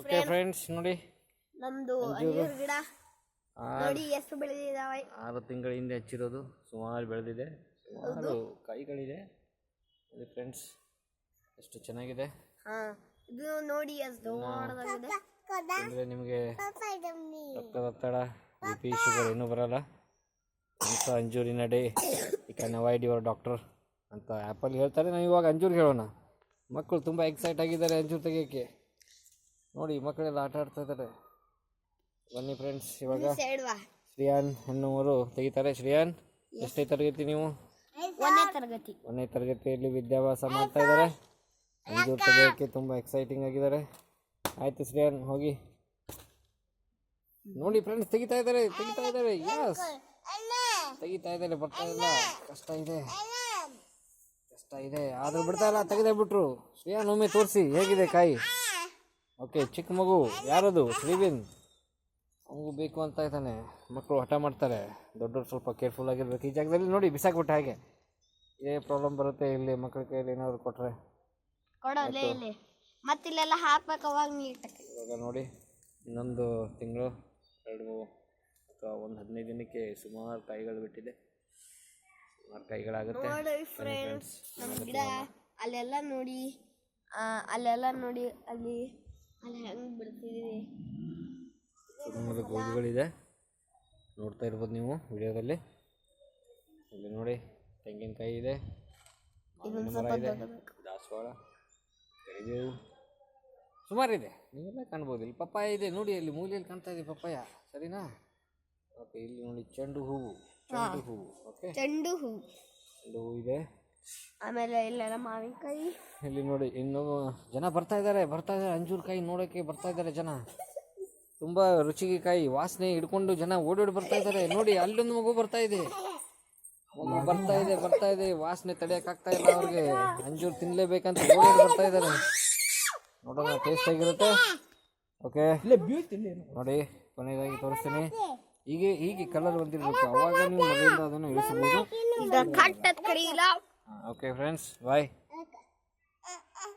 Okay friends ನೋಡಿ ನಮ್ದು ಅಂಜೂರ ಗಿಡ ನೋಡಿ ಎಷ್ಟು ಬೆಳೆದಿದ್ದಾವೆ. 6 ತಿಂಗಳ ಹಿಂದೆ ಹಚ್ಚಿರೋದು, ಸುಮಾರು ಬೆಳೆದಿದೆ, ಸುಮಾರು ಕಾಯಿಗಳಿದೆ. ನೋಡಿ ಫ್ರೆಂಡ್ಸ್ ಎಷ್ಟು ಚೆನ್ನಾಗಿದೆ. ಇದು ನೋಡಿ ಎಷ್ಟು ದೊಡ್ಡದಾಗಿದೆ. ಅಂದರೆ ನಿಮಗೆ ರಕ್ತದೊತ್ತಡ, BP, ಶುಗರ್ ಏನೂ ಬರಲ್ಲ. ಅಂತ ಅಂಜೂರಿನ day you can avoid your doctor ಅಂತ ಆ್ಯಪಲ್ಲಿ ಹೇಳ್ತಾರೆ. ನಾವು ಇವಾಗ ಅಂಜೂರಿಗೆ ಹೇಳೋಣ. ಮಕ್ಕಳು ತುಂಬ ಎಕ್ಸೈಟ್ ಆಗಿದ್ದಾರೆ ಅಂಜೂರು ತೆಗಿಯೋಕ್ಕೆ. ನೋಡಿ ಮಕ್ಕಳೆಲ್ಲ ಆಟ ಆಡ್ತಾ ಇದ್ದಾರೆ. ಬನ್ನಿ ಫ್ರೆಂಡ್ಸ್, ಇವಾಗ ಶ್ರೇಯಾನ್ ಎನ್ನುವರು ತೆಗಿತಾರೆ. ಶ್ರೇಯಾನ್, ಎಷ್ಟೇ ತರಗತಿ ನೀವು? 1ನೇ ತರಗತಿ. 1ನೇ ತರಗತಿಯಲ್ಲಿ ವಿದ್ಯಾಭ್ಯಾಸ ಮಾಡ್ತಾ ಇದ್ದಾರೆ. ಅಂಜೂರು ತೆಗಿಯೋಕ್ಕೆ ತುಂಬ ಎಕ್ಸೈಟಿಂಗ್ ಆಗಿದ್ದಾರೆ. ಆಯಿತು ಶ್ರೇಯಾನ್, ಹೋಗಿ. ನೋಡಿ ಫ್ರೆಂಡ್ಸ್, ತೆಗಿತಾ ಇದ್ದಾರೆ. ಯಸ್, ತೆಗಿತಾ ಇದ್ದಾರೆ. ಬರ್ತಾ ಇಲ್ಲ, ಕಷ್ಟ ಇದೆ ಆದರೂ ಬಿಡ್ತಾ ಇಲ್ಲ. ತೆಗೆದೇ ಬಿಟ್ರು. ಶ್ರೇಯಾನ್, ಒಮ್ಮೆ ತೋರಿಸಿ ಹೇಗಿದೆ ಕಾಯಿ. ಓಕೆ, ಚಿಕ್ಕ ಮಗು ಯಾರದು? ಶ್ರೀವಿನ್. ಅವನಿಗೂ ಬೇಕು ಅಂತ ಇದ್ದಾನೆ. ಮಕ್ಕಳು ಹಠ ಮಾಡ್ತಾರೆ. ದೊಡ್ಡವ್ರು ಸ್ವಲ್ಪ ಕೇರ್ಫುಲ್ ಆಗಿರ್ಬೇಕು. ಈ ಜಾಗದಲ್ಲಿ ನೋಡಿ ಬಿಸಾಕ್ಬಿಟ್ಟೆ. ಹಾಗೆ ಇದೇ ಪ್ರಾಬ್ಲಮ್ ಬರುತ್ತೆ ಇಲ್ಲಿ ಮಕ್ಕಳ ಕೈಯಲ್ಲಿ ಏನಾದ್ರು ಕೊಟ್ಟರೆ. ಮತ್ತಿಲ್ಲೆಲ್ಲ ಹಾಕ್ಬೇಕು ಅವಾಗ ನೀಟಾಗಿ. ಇವಾಗ ನೋಡಿ, ಇನ್ನೊಂದು ತಿಂಗಳು 2 ಅಥವಾ 15 ದಿನಕ್ಕೆ ಸುಮಾರು ಕಾಯಿಗಳು ಬಿಟ್ಟಿದೆ. ಸುಮಾರು ಕಾಯಿಗಳಾಗುತ್ತೆ. ನಮ್ಮ ಗಿಡ ಅಲ್ಲೆಲ್ಲ ನೋಡಿ, ಅಲ್ಲಿ ಹೆಂಗೆ ಬಿಡ್ತಿದ್ದೀವಿ. ಸುಮ್ಮನೆ ಗೋಧುಗಳಿದೆ, ನೋಡ್ತಾ ಇರ್ಬೋದು ನೀವು ವಿಡಿಯೋದಲ್ಲಿ. ಇಲ್ಲಿ ನೋಡಿ, ತೆಂಗಿನಕಾಯಿ ಇದೆ, ಮರ ಇದೆ, ದಾಸವಾಳ, ಕರಿಬೇವು ಸುಮಾರಿದೆ. ನೀವೆಲ್ಲ ಕಾಣ್ಬೋದು. ಇಲ್ಲಿ ಪಪ್ಪಾಯ ಇದೆ ನೋಡಿ, ಅಲ್ಲಿ ಮೂಲೆಯಲ್ಲಿ ಕಾಣ್ತಾ ಇದೆ ಪಪ್ಪಾಯ. ಸರಿನಾ? ಓಕೆ, ಇಲ್ಲಿ ನೋಡಿ ಚೆಂಡು ಹೂವು. ಓಕೆ, ಚೆಂಡು ಹೂವು ಇದೆ. ಆಮೇಲೆ ಇಲ್ಲೆಲ್ಲ ಮಾವಿನಕಾಯಿ. ಇಲ್ಲಿ ನೋಡಿ, ಇನ್ನೂ ಜನ ಬರ್ತಾ ಇದ್ದಾರೆ. ಅಂಜೂರು ಕಾಯಿ ನೋಡೋಕ್ಕೆ ಬರ್ತಾ ಇದ್ದಾರೆ ಜನ. ತುಂಬ ರುಚಿಗೆ ಕಾಯಿ, ವಾಸನೆ ಹಿಡ್ಕೊಂಡು ಜನ ಓಡೋಡಿ ಬರ್ತಾ ಇದ್ದಾರೆ. ನೋಡಿ, ಅಲ್ಲೊಂದು ಮಗು ಬರ್ತಾ ಇದೆ. ವಾಸನೆ ತಡೆಯೋಕ್ಕಾಗ್ತಾ ಇಲ್ಲ ಅವ್ರಿಗೆ. ಅಂಜೂರು ತಿನ್ನಲೇಬೇಕಂತ ಓಡೋಡಿ ಬರ್ತಾ ಇದ್ದಾರೆ. ನೋಡೋಣ, ಟೇಸ್ಟ್ ಆಗಿರುತ್ತೆ. ಓಕೆ ನೋಡಿ, ಕೊನೆಯದಾಗಿ ತೋರಿಸ್ತೀನಿ. ಹೀಗೆ ಕಲರ್ ಬಂದಿರಬೇಕು, ಅವಾಗ ನೀವು ಮನೆಯಿಂದ ಅದನ್ನು ಇಳಿಸಬಹುದು. ಓಕೆ ಫ್ರೆಂಡ್ಸ್, ಬಾಯ್.